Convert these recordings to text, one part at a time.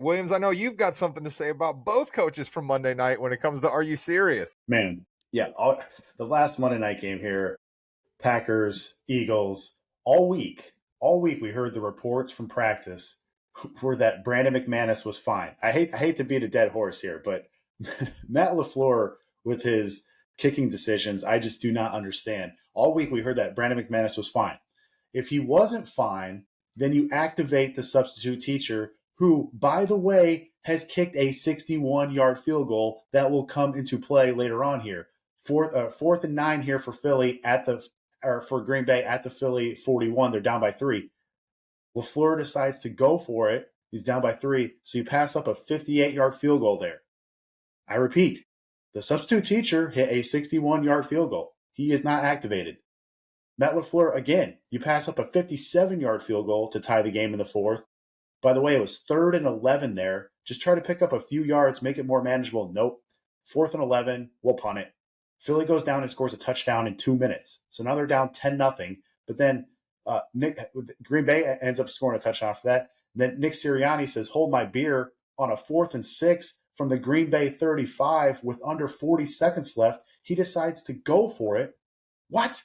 Williams, I know you've got something to say about both coaches from Monday night when it comes to Are You Serious? Man, yeah, the last Monday night game here, Packers, Eagles, all week we heard the reports from practice were that Brandon McManus was fine. I hate to beat a dead horse here, but Matt LaFleur with his kicking decisions, I just do not understand. All week we heard that Brandon McManus was fine. If he wasn't fine, then you activate the substitute teacher who, by the way, has kicked a 61-yard field goal that will come into play later on here. Fourth and 9 here for Philly for Green Bay at the Philly 41. They're down by 3. LaFleur decides to go for it. He's down by 3, so you pass up a 58-yard field goal there. I repeat, the substitute teacher hit a 61-yard field goal. He is not activated. Matt LaFleur, again, you pass up a 57-yard field goal to tie the game in the fourth. By the way, it was 3rd and 11 there. Just try to pick up a few yards, make it more manageable. Nope. 4th and 11, we'll punt it. Philly goes down and scores a touchdown in 2 minutes. So now they're down 10-0. But then Green Bay ends up scoring a touchdown for that. Then Nick Sirianni says, hold my beer on a 4th and 6 from the Green Bay 35 with under 40 seconds left. He decides to go for it. What?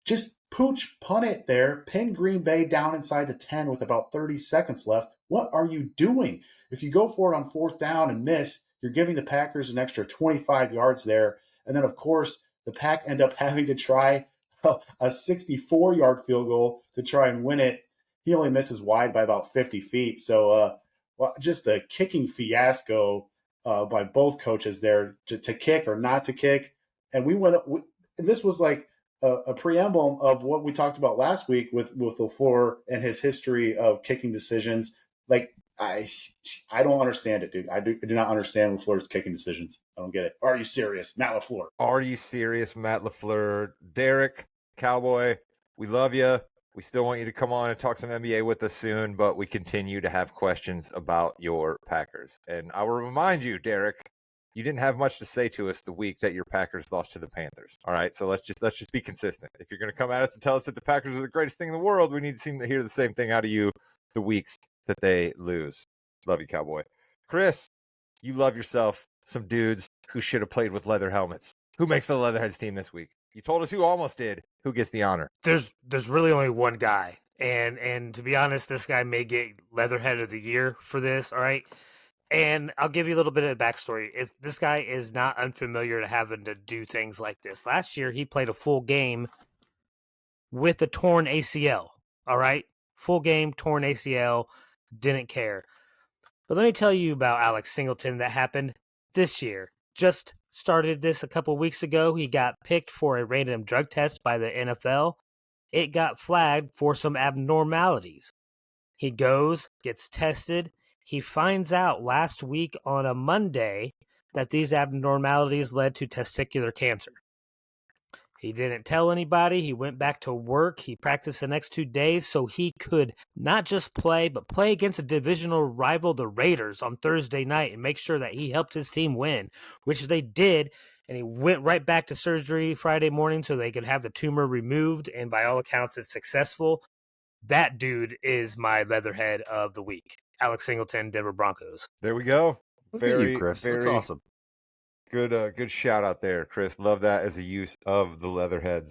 Just punt it there, pin Green Bay down inside the 10 with about 30 seconds left. What are you doing? If you go for it on 4th down and miss, you're giving the Packers an extra 25 yards there. And then, of course, the Pack end up having to try a 64-yard field goal to try and win it. He only misses wide by about 50 feet. So just a kicking fiasco by both coaches there to kick or not to kick. And and this was like a preamble of what we talked about last week with LaFleur and his history of kicking decisions. Like, I don't understand it, dude. I do not understand LaFleur's kicking decisions. I don't get it. Are you serious, Matt LaFleur? Are you serious, Matt LaFleur? Derek, Cowboy, we love you. We still want you to come on and talk some NBA with us soon, but we continue to have questions about your Packers. And I will remind you, Derek, you didn't have much to say to us the week that your Packers lost to the Panthers. All right, so let's just be consistent. If you're going to come at us and tell us that the Packers are the greatest thing in the world, we need to hear the same thing out of you the weeks that they lose. Love you, Cowboy. Chris, you love yourself some dudes who should have played with leather helmets. Who makes the Leatherheads team this week? You told us who almost did. Who gets the honor? There's really only one guy, and to be honest, this guy may get Leatherhead of the Year for this. All right. And I'll give you a little bit of backstory. If this guy is not unfamiliar to having to do things like this. Last year, he played a full game with a torn ACL. All right? Full game, torn ACL, didn't care. But let me tell you about Alex Singleton that happened this year. Just started this a couple weeks ago. He got picked for a random drug test by the NFL. It got flagged for some abnormalities. He goes, gets tested. He finds out last week on a Monday that these abnormalities led to testicular cancer. He didn't tell anybody. He went back to work. He practiced the next 2 days so he could not just play, but play against a divisional rival, the Raiders, on Thursday night and make sure that he helped his team win, which they did. And he went right back to surgery Friday morning so they could have the tumor removed. And by all accounts, it's successful. That dude is my Leatherhead of the week. Alex Singleton, Denver Broncos. There we go. Look at you, Chris. That's awesome. Good shout out there, Chris. Love that as a use of the Leatherheads.